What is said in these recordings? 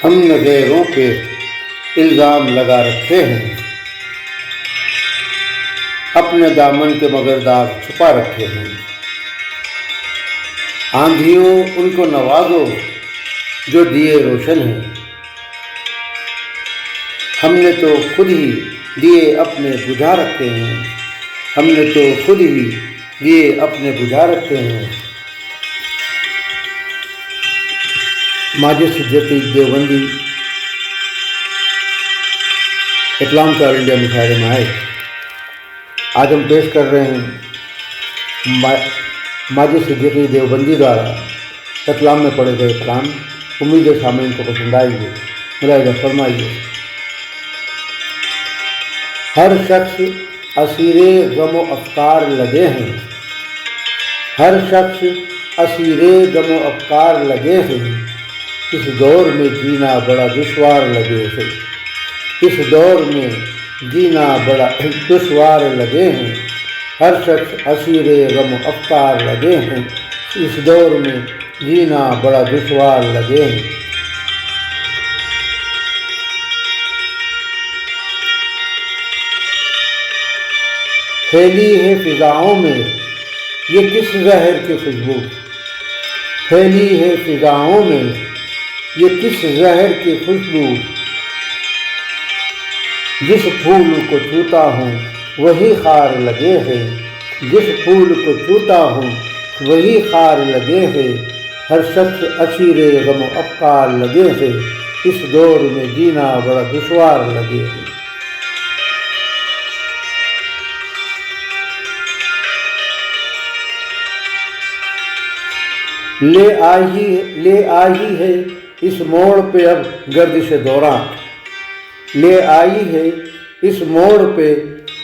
ہم نے غیروں پہ الزام لگا رکھے ہیں، اپنے دامن کے مگر داغ چھپا رکھے ہیں۔ آندھیوں ان کو نوازو جو دیے روشن ہیں، ہم نے تو خود ہی دیے اپنے بجھا رکھے ہیں، ہم نے تو خود ہی دیے اپنے بجھا رکھے ہیں۔ ماجد صدیقی دیوبندی اسلام آل انڈیا مشاعرے میں آئے۔ آج ہم پیش کر رہے ہیں ماجد صدیقی دیوبندی دوارا اسلام میں پڑھے گئے کلام۔ امید ہے سامعین کو پسند آئیں گے، ملاحظہ فرمائیے۔ ہر شخص اسیر غم و افکار لگے ہیں، ہر شخص اسیر غم و افکار لگے ہیں، اس دور میں جینا بڑا دشوار لگے ہے، اس دور میں جینا بڑا دشوار لگے ہیں، ہر شخص اسیر غم و افکار لگے ہیں، اس دور میں جینا بڑا دشوار لگے ہیں۔ پھیلی ہے فضاؤں میں یہ کس زہر کی خوشبو، پھیلی ہے فضاؤں میں یہ کس زہر کی خوشبو، جس پھول کو چھوتا ہوں وہی خار لگے ہے، جس پھول کو چھوتا ہوں وہی خار لگے ہے، ہر شخص اسیر غم و افکار لگے ہے، اس دور میں جینا بڑا دشوار لگے ہے۔ لے آئی ہے اس موڑ پہ اب گردش دوراں، لے آئی ہے اس موڑ پہ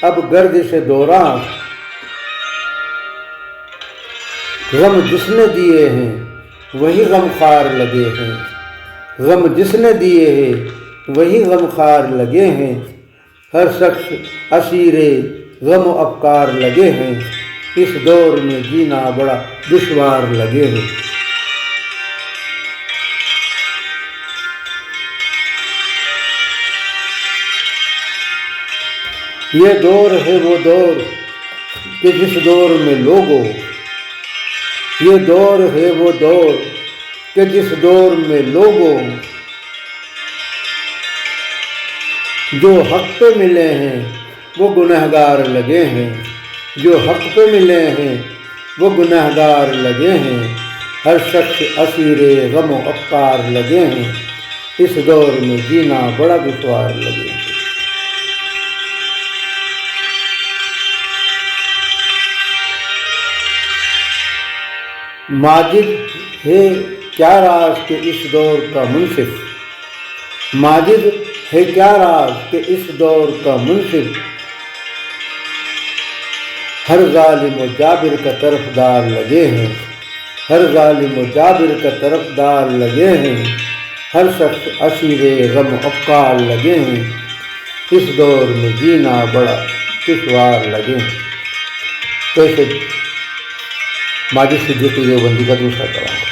اب گردش دوراں، غم جس نے دیے ہیں وہی غم خوار لگے ہیں، غم جس نے دیے ہیں وہی غم خوار لگے ہیں، ہر شخص اسیر غم و افکار لگے ہیں، اس دور میں جینا بڑا دشوار لگے ہیں۔ یہ دور ہے وہ دور کہ جس دور میں لوگوں، یہ دور ہے وہ دور کہ جس دور میں لوگوں، جو حق پہ ملے ہیں وہ گنہگار لگے ہیں، جو حق پہ ملے ہیں وہ گنہگار لگے ہیں، ہر شخص اسیر غم و افکار لگے ہیں، اس دور میں جینا بڑا دشوار لگے ہیں۔ ماجد ہے کیا راز کہ اس دور کا منصف، ماجد ہے کیا راز کہ اس دور کا منصف، ہر ظالم و جابر کا طرفدار لگے ہیں، ہر ظالم و جابر کا طرفدار لگے ہیں، ہر شخص اسیر غم و افکار لگے ہیں، اس دور میں جینا بڑا دشوار لگے ہیں۔ پیش ماجد صدیقی دیوبندی کا دوسرا کلام۔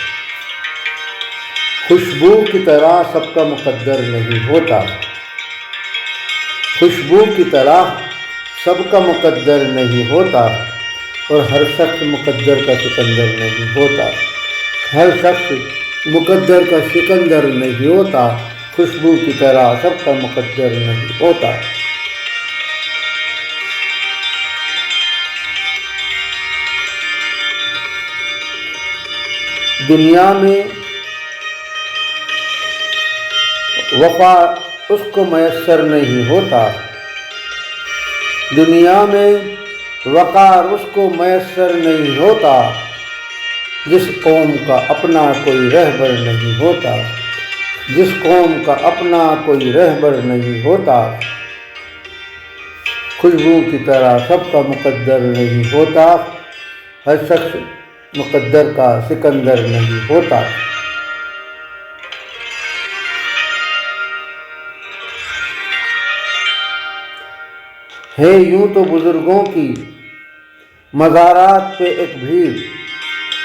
خوشبو کی طرح سب کا مقدر نہیں ہوتا، خوشبو کی طرح سب کا مقدر نہیں ہوتا، اور ہر شخص مقدر کا سکندر نہیں ہوتا، ہر شخص مقدر کا سکندر نہیں ہوتا، خوشبو کی طرح سب کا مقدر نہیں ہوتا۔ دنیا میں وفا اس کو میسر نہیں ہوتا، دنیا میں وقار اس کو میسر نہیں ہوتا، جس قوم کا اپنا کوئی رہبر نہیں ہوتا، جس قوم کا اپنا کوئی رہبر نہیں ہوتا، خوشبو کی طرح سب کا مقدر نہیں ہوتا، ہر شخص مقدر کا سکندر نہیں ہوتا۔ ہے یوں تو بزرگوں کی مزارات پہ ایک بھیڑ،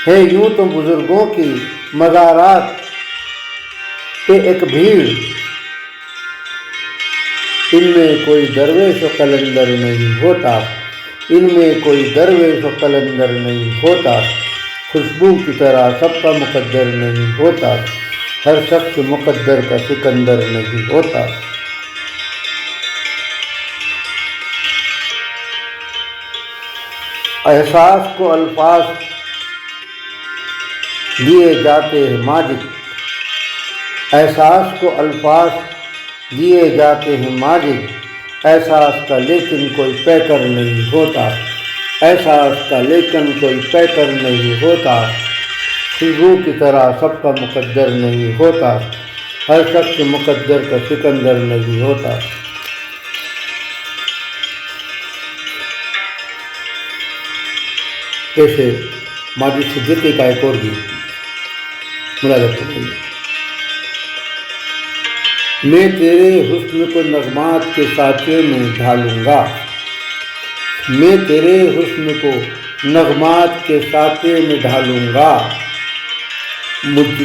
ہے یوں تو بزرگوں کی مزارات पे एक भीड़, इनमें कोई दरवेश व कलंदर नहीं होता, इनमें कोई दरवेश व कलंदर नहीं होता, खुशबू की तरह सबका मुकद्दर नहीं होता, हर शख्स मुकद्दर का सिकंदर नहीं होता। एहसास को अल्फाज दिए जाते हैं माजिद, एहसास को अल्फाज दिए जाते हैं माजिद, एहसास का लेकिन कोई पैकर नहीं होता, एहसास का लेकिन कोई पैकर नहीं होता, खुशबू की तरह सबका मुकद्दर नहीं होता, हर शख्स मुकद्दर का सिकंदर नहीं होता। कैसे माजिद सिद्दीकी का एक और गीत मुलाज़ा करिए। मैं तेरे हुस्न को नगमात के साँचे में ढालूँगा, मैं तेरे हुस्न को नगमात के साँचे में ढालूँगा, मुझे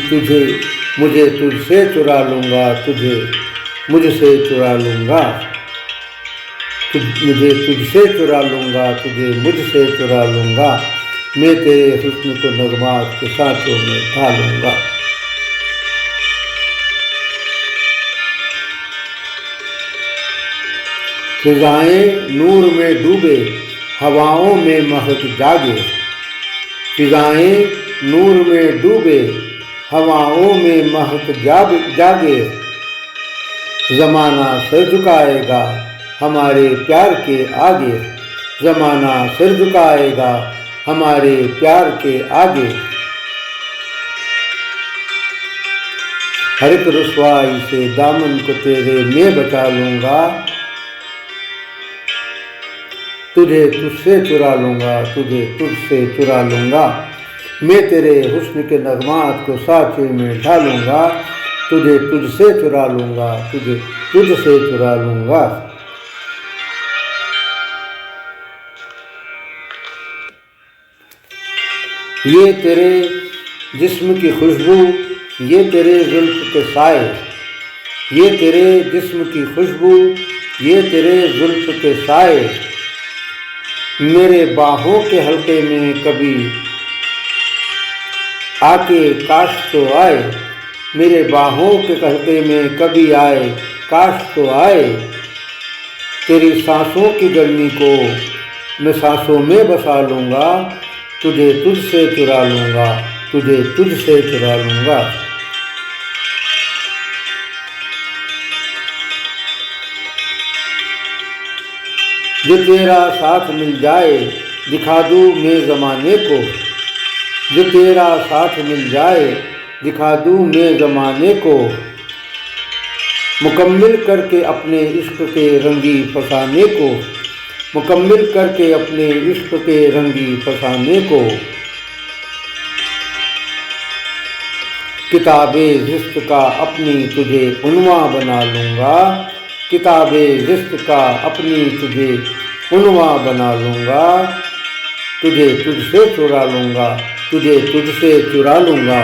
तुझसे चुरा लूँगा, तुझे मुझसे चुरा लूँगा, मुझे तुझसे चुरा लूँगा, तुझे मुझसे चुरा लूँगा, मैं तेरे हुस्न को नगमात के साँचों में ढालूँगा। फिजाएं नूर में डूबे हवाओं में महक जागे, फिजाएं नूर में डूबे हवाओं में महक जागे, ज़माना सिर झुकाएगा हमारे प्यार के आगे, ज़माना सिर झुकाएगा हमारे प्यार के आगे, हर एक रुसवाई से दामन को तेरे मैं बचा लूँगा, तुझे तुझसे चुरा लूँगा, तुझे तुझसे चुरा लूँगा, मैं तेरे हुस्न के नगमात को साँचे में ढालूँगा, तुझे तुझसे चुरा लूँगा, तुझे तुझसे चुरा लूँगा। ये तेरे जिस्म की खुशबू, ये तेरे जुल्फ़ के साए, ये तेरे जिस्म की खुशबू, ये तेरे जुल्फ़ के साए, मेरे बाहों के हल्के में कभी आके काश तो आए, मेरे बाहों के हल्के में कभी आए काश तो आए, तेरी सांसों की गर्मी को मैं सांसों में बसा लूँगा, तुझे तुझसे चुरा लूँगा, तुझे तुझसे चुरा लूँगा। जो तेरा साथ मिल जाए दिखा दूँ मैं ज़माने को, जो तेरा साथ मिल जाए दिखा दूँ मैं ज़माने को, मुकम्मिल करके अपने इश्क के रंगी फसाने को, मुकम्मिल करके अपने इश्क के रंगी फसाने को, किताबे ज़िस्त का अपनी तुझे उन्वा बना लूँगा, किताबे ज़िस्त का अपनी तुझे उन्वा बना लूँगा, तुझे तुझसे चुरा लूँगा, तुझे तुझसे चुरा लूँगा,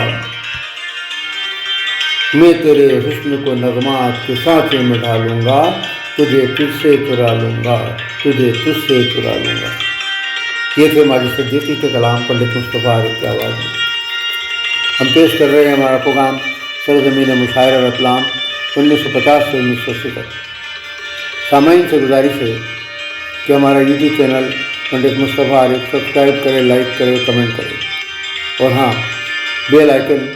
मैं तेरे हुस्न को नगमात के साँचे में ढालूँगा, तुझे तुझसे चुरा लूँगा, तुझे तुझसे चुरा लूँगा। ये थे माजिद सिद्दीकी के कलाम पंडित मुस्तफ़ा आरिफ की आवाज़ में। हम पेश कर रहे हैं हमारा प्रोग्राम सरज़मीन मुशायरा रतलाम 1950 से 1980 तक। सामाईन से गुजारिश है कि हमारा यूट्यूब चैनल पंडित मुस्तफ़ा आरिफ सब्सक्राइब करें, लाइक करें, कमेंट करें और हाँ, बेल आइकन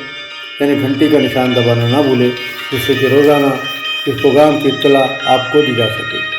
यानी घंटी का निशान दबाना ना भूलें, जिससे कि रोज़ाना इस प्रोग्राम की इत्तला आपको दी जा सके।